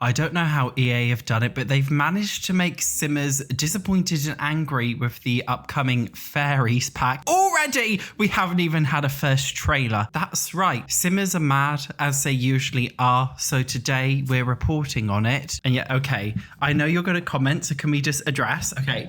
I don't know how EA have done it, but they've managed to make Simmers disappointed and angry with the upcoming Fairies Pack. Already, we haven't even had a first trailer. That's right, Simmers are mad, as they usually are, so today we're reporting on it. And yeah, okay, I know you're going to comment, so can we just address? Okay.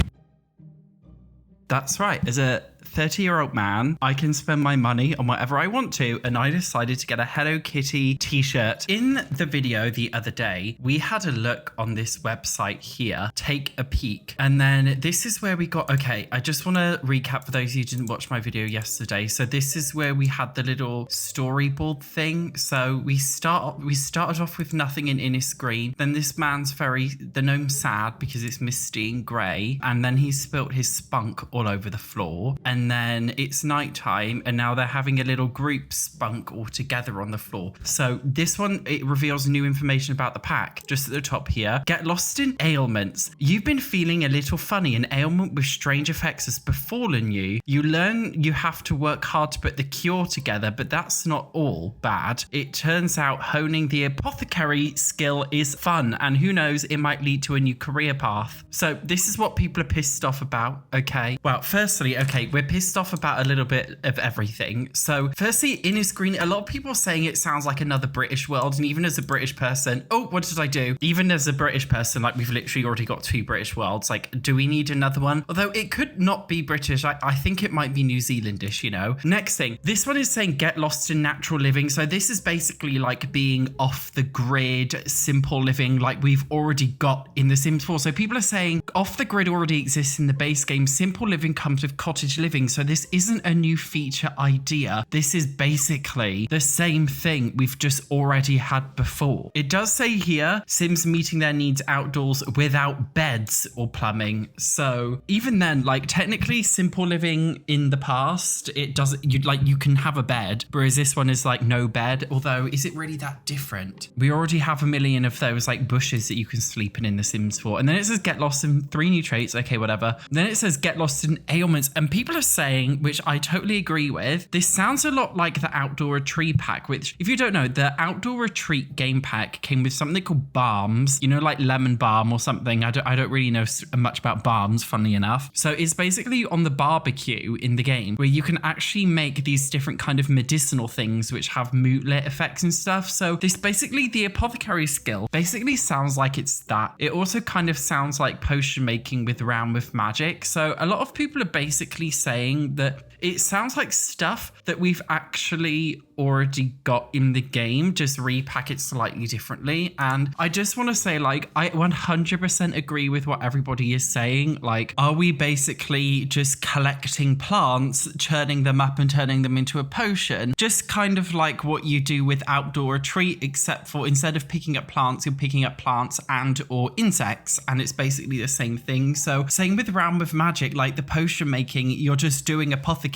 That's right, as a 30-year-old man, I can spend my money on whatever I want to, and I decided to get a Hello Kitty t-shirt. In the video the other day, we had a look on this website here, Take a Peek, and then this is where we got, okay, I just want to recap for those of you who didn't watch my video yesterday. So this is where we had the little storyboard thing. So we started off with nothing in Innisgreen, then this man's the gnome's sad because it's misty and grey, and then he spilt his spunk all over the floor, and then it's nighttime, and now they're having a little group spunk all together on the floor. So this one, it reveals new information about the pack. Just at the top here, get lost in ailments. You've been feeling a little funny. An ailment with strange effects has befallen you. You learn you have to work hard to put the cure together, but that's not all bad. It turns out honing the apothecary skill is fun, and who knows, it might lead to a new career path. So this is what people are pissed off about, okay? Well, firstly, okay, we're pissed off about a little bit of everything. So firstly, Innisgreen, a lot of people are saying it sounds like another British world, and even as a British person, oh, what did I do? Even as a British person, like, we've literally already got 2 British worlds. Like, do we need another one? Although it could not be British. I think it might be New Zealandish, you know? Next thing, this one is saying get lost in natural living. So this is basically like being off the grid, simple living, like we've already got in The Sims 4. So people are saying off the grid already exists in the base game. Simple living comes with cottage living. So this isn't a new feature idea. This is basically the same thing we've just already had before. It does say here, Sims meeting their needs outdoors without beds or plumbing. So even then, like, technically simple living in the past, it doesn't, you can have a bed, whereas this one is like no bed. Although, is it really that different? We already have a million of those like bushes that you can sleep in The Sims 4. And then it says get lost in 3 new traits. Okay, whatever. Then it says get lost in ailments. And people are saying, which I totally agree with, this sounds a lot like the Outdoor Retreat pack, which, if you don't know, the Outdoor Retreat game pack came with something called balms, you know, like lemon balm or something. I don't really know much about balms, funnily enough. So it's basically on the barbecue in the game where you can actually make these different kind of medicinal things which have moodlet effects and stuff. So this basically, the apothecary skill basically sounds like it's that. It also kind of sounds like potion making with Realm with magic. So a lot of people are basically saying that it sounds like stuff that we've actually already got in the game, just repackaged slightly differently. And I just want to say, like, I 100% agree with what everybody is saying. Like, are we basically just collecting plants, churning them up and turning them into a potion? Just kind of like what you do with Outdoor Retreat, except for instead of picking up plants, you're picking up plants and or insects, and it's basically the same thing. So same with Realm of Magic, like the potion making, you're just doing apothecary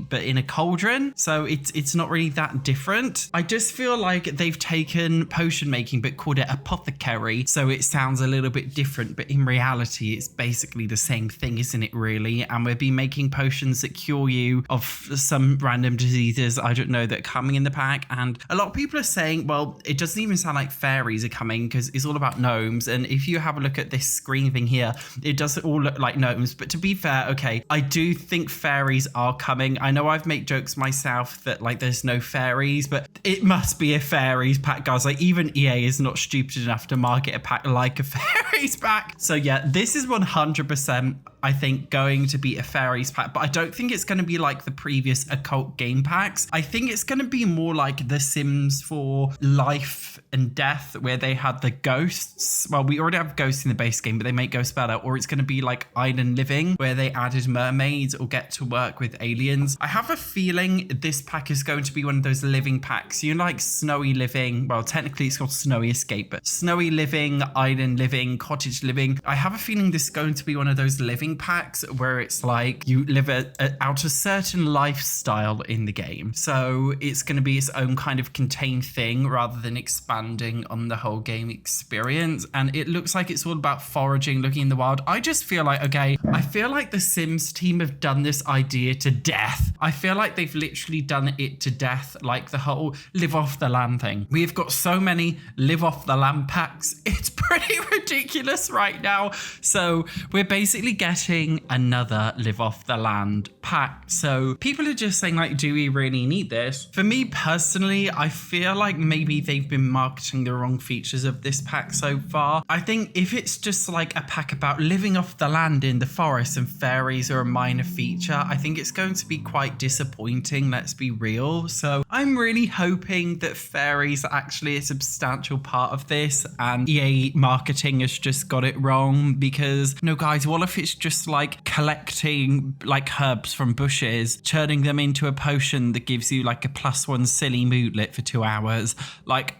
but in a cauldron, so it's not really that different. I just feel like they've taken potion making but called it apothecary, so it sounds a little bit different, but in reality it's basically the same thing, isn't it, really? And we'll be making potions that cure you of some random diseases, I don't know, that are coming in the pack. And a lot of people are saying, well, it doesn't even sound like fairies are coming because it's all about gnomes, and if you have a look at this screen thing here, it doesn't all look like gnomes. But to be fair, okay, I do think fairies are coming. I know I've made jokes myself that like there's no fairies, but it must be a fairies pack, guys. Like, even EA is not stupid enough to market a pack like a fairies pack. So yeah, this is 100%, I think, going to be a fairies pack, but I don't think it's going to be like the previous occult game packs. I think it's going to be more like The Sims 4 Life and Death, where they had the ghosts. Well, we already have ghosts in the base game, but they make ghosts better. Or it's going to be like Island Living, where they added mermaids or get to work with aliens. I have a feeling this pack is going to be one of those living packs. You know, like Snowy Living. Well, technically it's called Snowy Escape, but Snowy Living, Island Living, Cottage Living. I have a feeling this is going to be one of those living packs where it's like you live out a certain lifestyle in the game. So it's going to be its own kind of contained thing rather than expanding on the whole game experience. And it looks like it's all about foraging, looking in the wild. I just feel like, okay, I feel like the Sims team have done this idea to death. I feel like they've literally done it to death, like the whole live off the land thing. We've got so many live off the land packs. It's pretty ridiculous right now. So we're basically getting another live off the land pack. So people are just saying, like, do we really need this? For me personally, I feel like maybe they've been marketing the wrong features of this pack so far. I think if it's just like a pack about living off the land in the forest and fairies are a minor feature, I think it's going to be quite disappointing, let's be real. So I'm really hoping that fairies are actually a substantial part of this and EA marketing has just got it wrong, because no guys, what if it's just like collecting like herbs from bushes, turning them into a potion that gives you like a +1 silly moodlet for 2 hours? Like,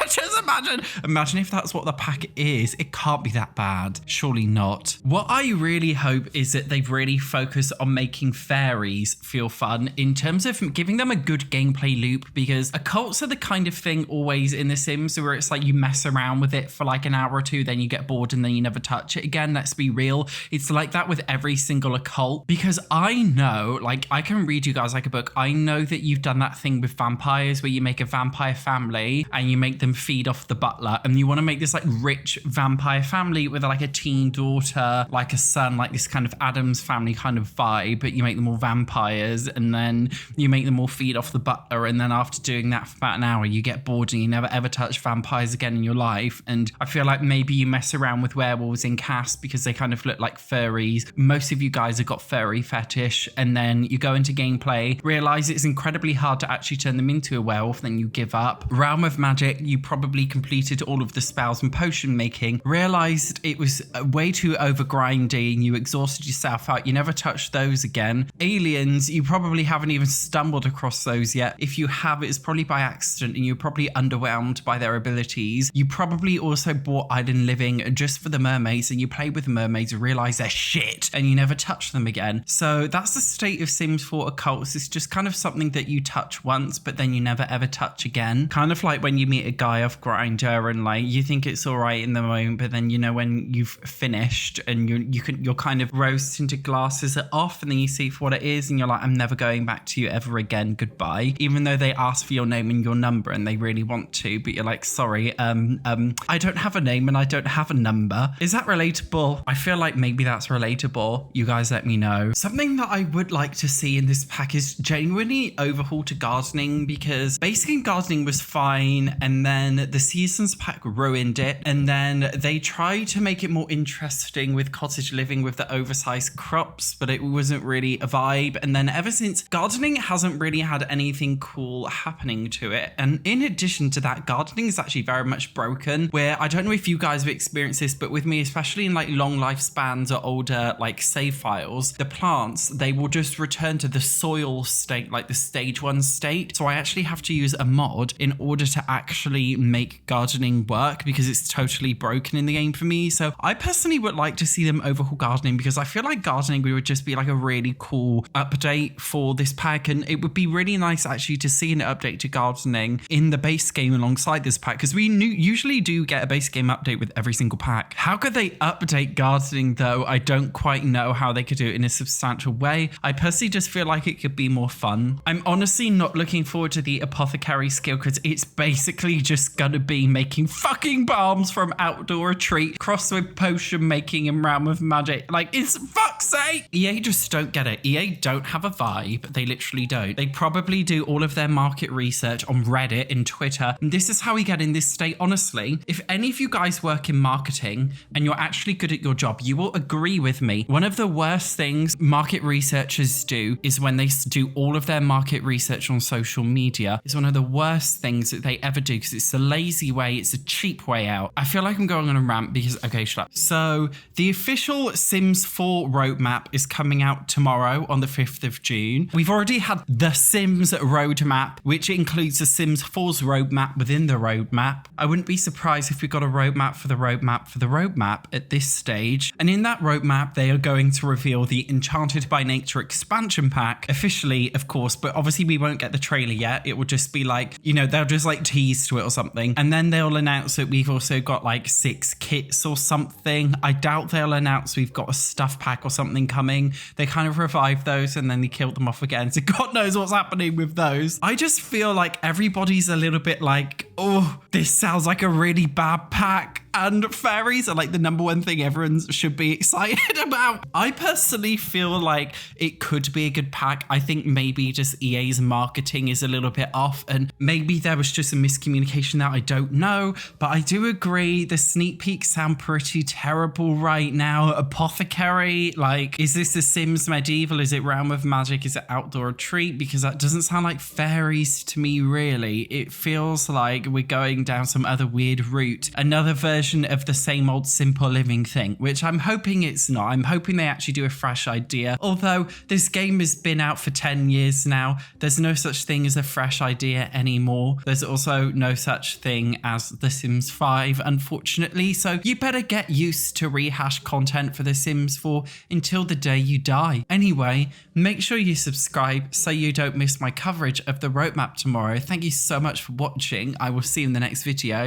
just imagine if that's what the pack is. It can't be that bad. Surely not. What I really hope is that they've really focused on making fairies feel fun in terms of giving them a good gameplay loop, because occults are the kind of thing always in The Sims where it's like you mess around with it for like an hour or two, then you get bored and then you never touch it again. Let's be real. It's like that with every single occult, because I know, like, I can read you guys like a book. I know that you've done that thing with vampires where you make a vampire family and you make them feed off the butler, and you want to make this like rich vampire family with like a teen daughter, like a son, like this kind of Addams Family kind of vibe, but you make them all vampires and then you make them all feed off the butler, and then after doing that for about an hour you get bored and you never ever touch vampires again in your life. And I feel like maybe you mess around with werewolves in cast because they kind of look like furries. Most of you guys have got furry fetish, and then you go into gameplay, realize it's incredibly hard to actually turn them into a werewolf, then you give up. Realm of Magic, you probably completed all of the spells and potion making, realized it was way too over grinding, you exhausted yourself out, you never touched those again. Aliens, you probably haven't even stumbled across those yet. If you have, it's probably by accident and you're probably underwhelmed by their abilities. You probably also bought Island Living just for the mermaids, and you play with the mermaids and realize they're shit and you never touch them again. So that's the state of Sims 4 occults. It's just kind of something that you touch once but then you never ever touch again. Kind of like when you meet a guy off Grindr and like you think it's all right in the moment, but then you know when you've finished and you're kind of rose tinted glasses are off, and then you see it for what it is and you're like, I'm never going back to you ever again, goodbye. Even though they ask for your name and your number and they really want to, but you're like, sorry, I don't have a name and I don't have a number. Is that relatable? I feel like maybe that's relatable. You guys let me know. Something that I would like to see in this pack is genuinely overhaul to gardening, because base game gardening was fine and then the seasons pack ruined it, and then they tried to make it more interesting with cottage living with the oversized crops, but it wasn't really a vibe. And then ever since, gardening hasn't really had anything cool happening to it. And in addition to that, gardening is actually very much broken, where I don't know if you guys have experienced this, but with me, especially in like long lifespans or older like save files, the plants, they will just return to the soil state, like the stage 1 state. So I actually have to use a mod in order to actually make gardening work, because it's totally broken in the game for me. So I personally would like to see them overhaul gardening, because I feel like gardening would just be like a really cool update for this pack, and it would be really nice actually to see an update to gardening in the base game alongside this pack, because we usually do get a base game update with every single pack. How could they update gardening though? I don't quite know how they could do it in a substantial way. I personally just feel like it could be more fun. I'm honestly not looking forward to the apothecary skill, because it's basically just gonna be making fucking balms from outdoor retreat crossed with potion making and Realm of Magic. Like, it's fuck's sake. EA just don't get it. EA don't have a vibe. They literally don't. They probably do all of their market research on Reddit and Twitter, and this is how we get in this state. Honestly, if any of you guys work in marketing and you're actually good at your job, you will agree with me. One of the worst things market researchers do is when they do all of their market research on social media. It's one of the worst things that they ever do, because it's a lazy way, it's a cheap way out. I feel like I'm going on a rant because, okay, shut up. So the official Sims 4 roadmap is coming out tomorrow on the 5th of June. We've already had the Sims roadmap, which includes the Sims 4's roadmap within the roadmap. I wouldn't be surprised if we got a roadmap for the roadmap for the roadmap at this stage. And in that roadmap, they are going to reveal the Enchanted by Nature expansion pack officially, of course, but obviously we won't get the trailer yet. It will just be like, you know, they'll just like tease to it or something. And then they'll announce that we've also got like 6 kits or something. I doubt they'll announce we've got a stuff pack or something something coming. They kind of revived those and then they killed them off again. So God knows what's happening with those. I just feel like everybody's a little bit like, oh, this sounds like a really bad pack. And fairies are like the number one thing everyone should be excited about. I personally feel like it could be a good pack. I think maybe just EA's marketing is a little bit off, and maybe there was just a miscommunication that I don't know. But I do agree the sneak peeks sound pretty terrible right now. Apothecary, like, is this The Sims Medieval? Is it Realm of Magic? Is it Outdoor Retreat? Because that doesn't sound like fairies to me, really. It feels like we're going down some other weird route. Another version of the same old simple living thing, which I'm hoping it's not. I'm hoping they actually do a fresh idea. Although this game has been out for 10 years now, there's no such thing as a fresh idea anymore. There's also no such thing as The Sims 5, unfortunately. So you better get used to rehash content for The Sims 4 until the day you die. Anyway, make sure you subscribe so you don't miss my coverage of the roadmap tomorrow. Thank you so much for watching. I will see you in the next video.